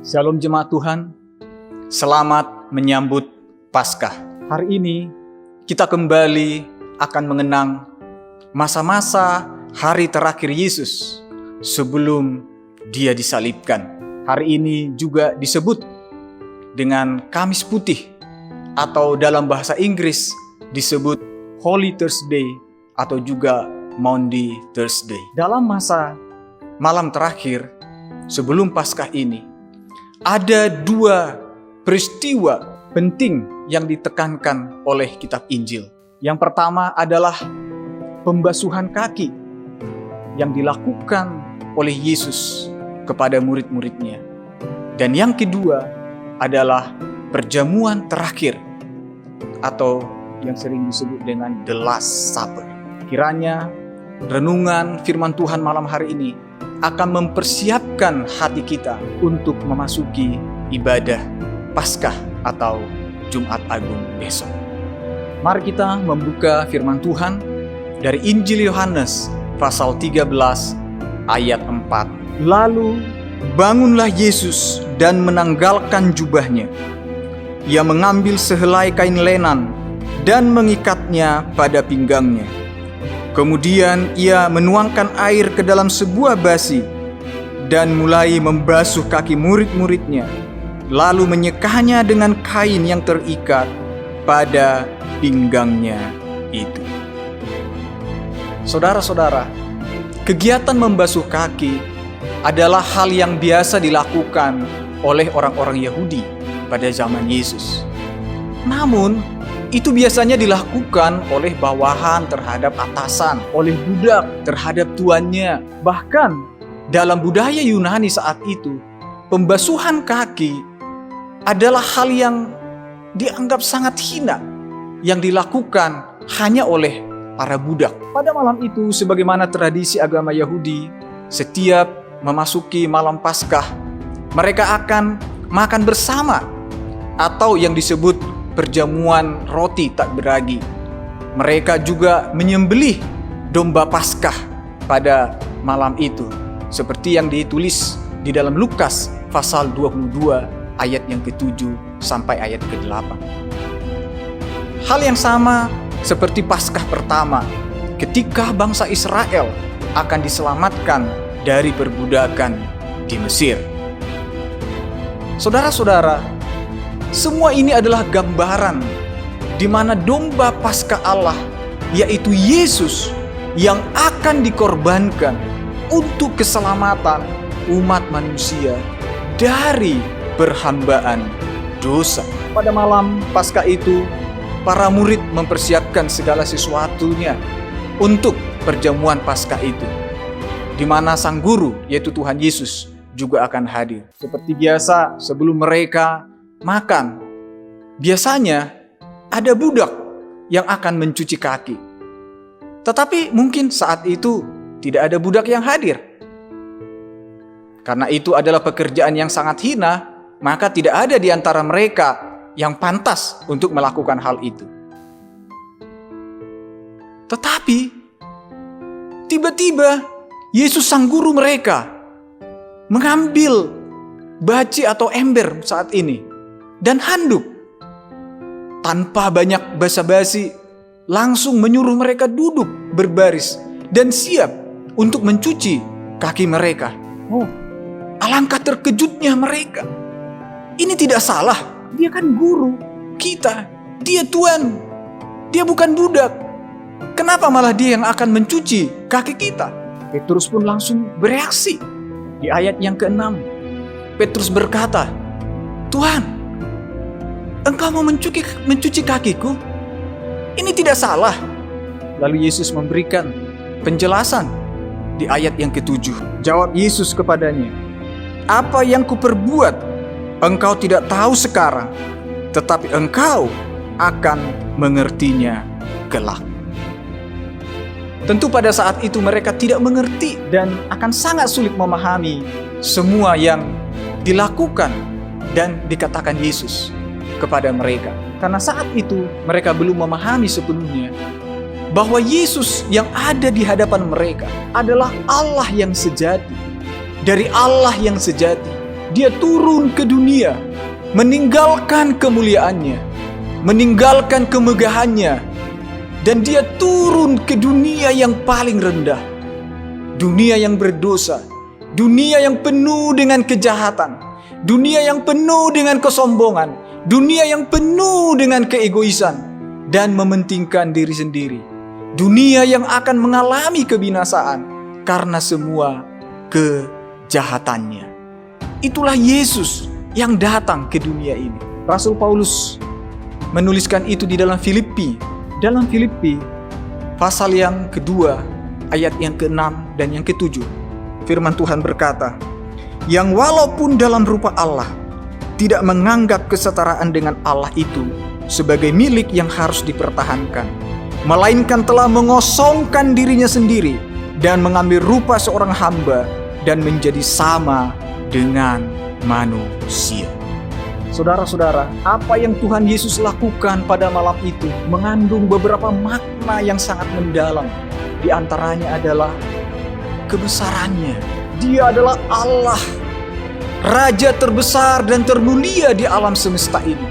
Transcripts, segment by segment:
Shalom jemaat Tuhan, selamat menyambut Paskah. Hari ini kita kembali akan mengenang masa-masa hari terakhir Yesus sebelum Dia disalibkan. Hari ini juga disebut dengan Kamis Putih atau dalam bahasa Inggris disebut Holy Thursday atau juga Maundy Thursday. Dalam masa malam terakhir sebelum Paskah ini, ada dua peristiwa penting yang ditekankan oleh kitab Injil. Yang pertama adalah pembasuhan kaki yang dilakukan oleh Yesus kepada murid-muridnya. Dan yang kedua adalah perjamuan terakhir atau yang sering disebut dengan The Last Supper. Kiranya renungan firman Tuhan malam hari ini akan mempersiapkan hati kita untuk memasuki ibadah Paskah atau Jumat Agung besok. Mari kita membuka firman Tuhan dari Injil Yohanes pasal 13 ayat 4. Lalu bangunlah Yesus dan menanggalkan jubahnya. Ia mengambil sehelai kain lenan dan mengikatnya pada pinggangnya. Kemudian ia menuangkan air ke dalam sebuah basi dan mulai membasuh kaki murid-muridnya, lalu menyekahnya dengan kain yang terikat pada pinggangnya itu. Saudara-saudara, kegiatan membasuh kaki adalah hal yang biasa dilakukan oleh orang-orang Yahudi pada zaman Yesus. Namun, itu biasanya dilakukan oleh bawahan terhadap atasan, oleh budak terhadap tuannya. Bahkan dalam budaya Yunani saat itu, pembasuhan kaki adalah hal yang dianggap sangat hina, yang dilakukan hanya oleh para budak. Pada malam itu, sebagaimana tradisi agama Yahudi, setiap memasuki malam Paskah, mereka akan makan bersama atau yang disebut perjamuan roti tak beragi. Mereka juga menyembelih domba Paskah pada malam itu, seperti yang ditulis di dalam Lukas pasal 22 ayat yang ke-7 sampai ayat ke-8. Hal yang sama seperti Paskah pertama, ketika bangsa Israel akan diselamatkan dari perbudakan di Mesir. Saudara-saudara, semua ini adalah gambaran di mana domba Paskah Allah, yaitu Yesus, yang akan dikorbankan untuk keselamatan umat manusia dari perhambaan dosa. Pada malam Paskah itu, para murid mempersiapkan segala sesuatunya untuk perjamuan Paskah itu, di mana sang guru, yaitu Tuhan Yesus, juga akan hadir. Seperti biasa, sebelum mereka makan, biasanya ada budak yang akan mencuci kaki. Tetapi mungkin saat itu tidak ada budak yang hadir. Karena itu adalah pekerjaan yang sangat hina, maka tidak ada di antara mereka yang pantas untuk melakukan hal itu. Tetapi tiba-tiba Yesus sang guru mereka mengambil baci atau ember saat ini dan handuk. Tanpa banyak basa-basi, langsung menyuruh mereka duduk berbaris dan siap untuk mencuci kaki mereka. Oh, alangkah terkejutnya mereka. Ini tidak salah. Dia kan guru kita. Dia Tuhan. Dia bukan budak. Kenapa malah dia yang akan mencuci kaki kita? Petrus pun langsung bereaksi. Di ayat yang ke-6, Petrus berkata, "Tuhan, Engkau mau mencuci kakiku? Ini tidak salah." Lalu Yesus memberikan penjelasan di ayat yang ke-7. Jawab Yesus kepadanya, "Apa yang kuperbuat, engkau tidak tahu sekarang, tetapi engkau akan mengertinya kelak." Tentu pada saat itu mereka tidak mengerti dan akan sangat sulit memahami semua yang dilakukan dan dikatakan Yesus kepada mereka. Karena saat itu mereka belum memahami sepenuhnya bahwa Yesus yang ada di hadapan mereka adalah Allah yang sejati. Dari Allah yang sejati, Dia turun ke dunia, meninggalkan kemuliaannya, meninggalkan kemegahannya, dan dia turun ke dunia yang paling rendah, dunia yang berdosa, dunia yang penuh dengan kejahatan, dunia yang penuh dengan kesombongan, dunia yang penuh dengan keegoisan dan mementingkan diri sendiri, dunia yang akan mengalami kebinasaan karena semua kejahatannya. Itulah Yesus yang datang ke dunia ini. Rasul Paulus menuliskan itu di dalam Filipi. Dalam Filipi pasal yang kedua, ayat yang ke-6 dan yang ke-7. Firman Tuhan berkata, yang walaupun dalam rupa Allah, tidak menganggap kesetaraan dengan Allah itu sebagai milik yang harus dipertahankan, melainkan telah mengosongkan dirinya sendiri dan mengambil rupa seorang hamba dan menjadi sama dengan manusia. Saudara-saudara, apa yang Tuhan Yesus lakukan pada malam itu mengandung beberapa makna yang sangat mendalam. Di antaranya adalah kebesarannya. Dia adalah Allah, Raja terbesar dan termulia di alam semesta ini.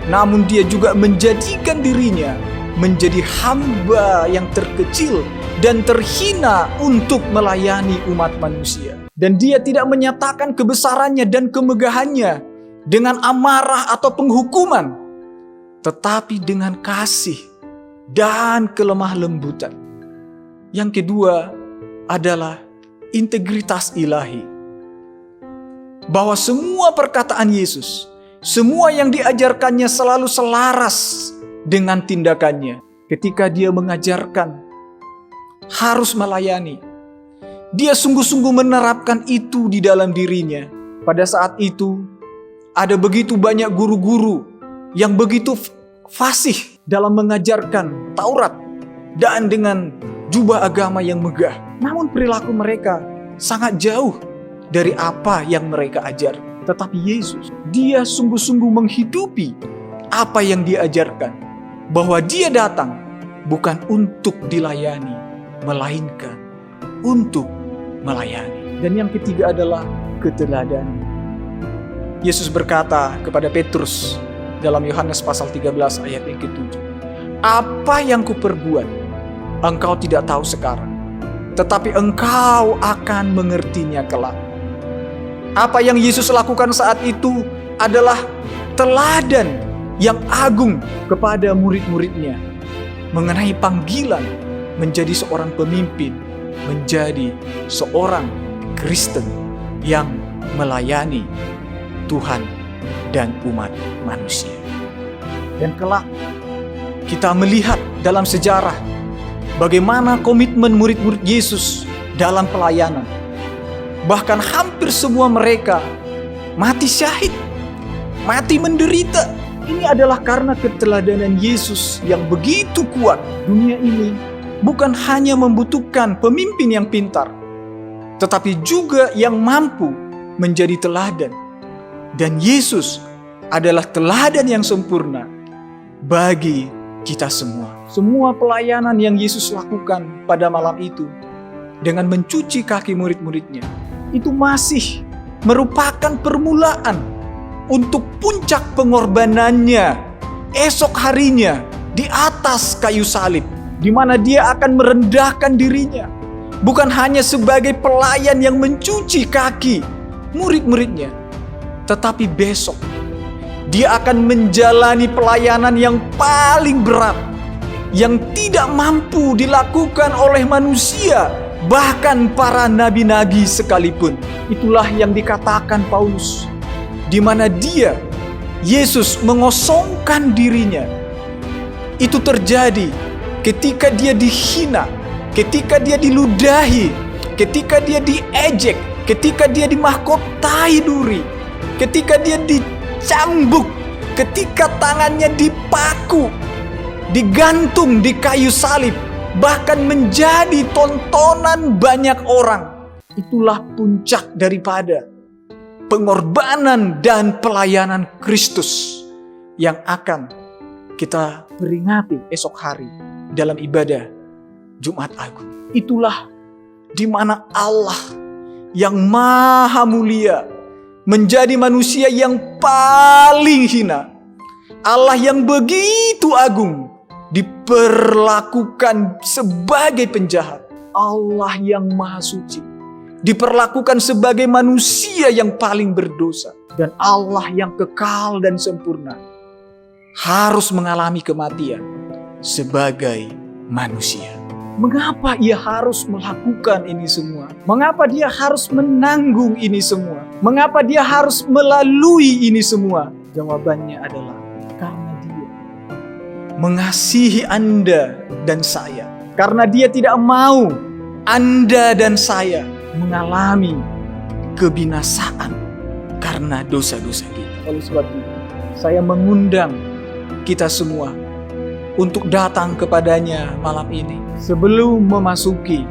Namun dia juga menjadikan dirinya menjadi hamba yang terkecil dan terhina untuk melayani umat manusia. Dan dia tidak menyatakan kebesarannya dan kemegahannya dengan amarah atau penghukuman, tetapi dengan kasih dan kelemah lembutan. Yang kedua adalah integritas ilahi. Bahwa semua perkataan Yesus, semua yang diajarkannya selalu selaras dengan tindakannya. Ketika dia mengajarkan harus melayani, dia sungguh-sungguh menerapkan itu di dalam dirinya. Pada saat itu, ada begitu banyak guru-guru yang begitu fasih dalam mengajarkan Taurat dan dengan jubah agama yang megah. Namun perilaku mereka sangat jauh dari apa yang mereka ajar. Tetapi Yesus, dia sungguh-sungguh menghidupi apa yang dia ajarkan. Bahwa dia datang bukan untuk dilayani, melainkan untuk melayani. Dan yang ketiga adalah keteladanan. Yesus berkata kepada Petrus dalam Yohanes pasal 13 ayat yang ke-7. Apa yang kuperbuat, engkau tidak tahu sekarang, tetapi engkau akan mengertinya kelak. Apa yang Yesus lakukan saat itu adalah teladan yang agung kepada murid-muridnya mengenai panggilan menjadi seorang pemimpin, menjadi seorang Kristen yang melayani Tuhan dan umat manusia. Dan kelak kita melihat dalam sejarah bagaimana komitmen murid-murid Yesus dalam pelayanan. Bahkan hampir semua mereka mati syahid, mati menderita. Ini adalah karena keteladanan Yesus yang begitu kuat. Dunia ini bukan hanya membutuhkan pemimpin yang pintar, tetapi juga yang mampu menjadi teladan. Dan Yesus adalah teladan yang sempurna bagi kita semua. Semua pelayanan yang Yesus lakukan pada malam itu dengan mencuci kaki murid-muridnya, itu masih merupakan permulaan untuk puncak pengorbanannya esok harinya di atas kayu salib, di mana dia akan merendahkan dirinya bukan hanya sebagai pelayan yang mencuci kaki murid-muridnya, tetapi besok dia akan menjalani pelayanan yang paling berat, yang tidak mampu dilakukan oleh manusia, bahkan para nabi-nabi sekalipun. Itulah yang dikatakan Paulus, di mana dia, Yesus, mengosongkan dirinya. Itu terjadi ketika dia dihina, ketika dia diludahi, ketika dia diejek, ketika dia dimahkotai duri, ketika dia dicambuk, ketika tangannya dipaku, digantung di kayu salib, bahkan menjadi tontonan banyak orang. Itulah puncak daripada pengorbanan dan pelayanan Kristus yang akan kita peringati esok hari dalam ibadah Jumat Agung. Itulah di mana Allah yang maha mulia menjadi manusia yang paling hina. Allah yang begitu agung diperlakukan sebagai penjahat. Allah yang maha suci diperlakukan sebagai manusia yang paling berdosa. Dan Allah yang kekal dan sempurna harus mengalami kematian sebagai manusia. Mengapa ia harus melakukan ini semua? Mengapa dia harus menanggung ini semua? Mengapa dia harus melalui ini semua? Jawabannya adalah karena dia mengasihi Anda dan saya. Karena dia tidak mau Anda dan saya mengalami kebinasaan karena dosa-dosa kita. Oleh sebab itu, saya mengundang kita semua untuk datang kepadanya malam ini sebelum memasuki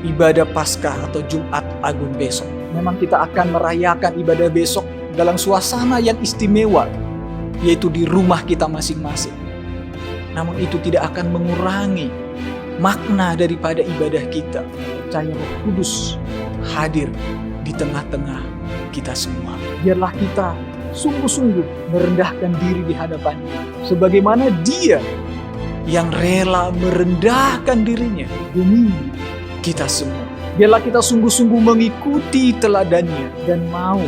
ibadah Paskah atau Jumat Agung besok. Memang kita akan merayakan ibadah besok dalam suasana yang istimewa, yaitu di rumah kita masing-masing. Namun itu tidak akan mengurangi makna daripada ibadah kita. Percaya Roh Kudus hadir di tengah-tengah kita semua. Biarlah kita sungguh-sungguh merendahkan diri di hadapannya, sebagaimana Dia yang rela merendahkan dirinya demi kita semua. Biarlah kita sungguh-sungguh mengikuti teladannya dan mau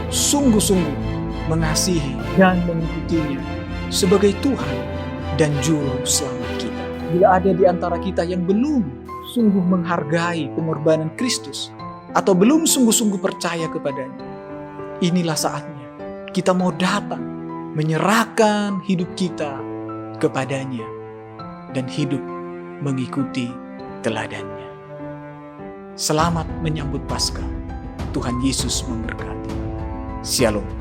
sungguh-sungguh mengasihi dan mengikutinya sebagai Tuhan dan Juru Selamat kita. Bila ada di antara kita yang belum sungguh menghargai pengorbanan Kristus atau belum sungguh-sungguh percaya kepadanya, inilah saatnya kita mau datang menyerahkan hidup kita kepadanya dan hidup mengikuti teladannya. Selamat menyambut Paskah. Tuhan Yesus memberkati. Shalom.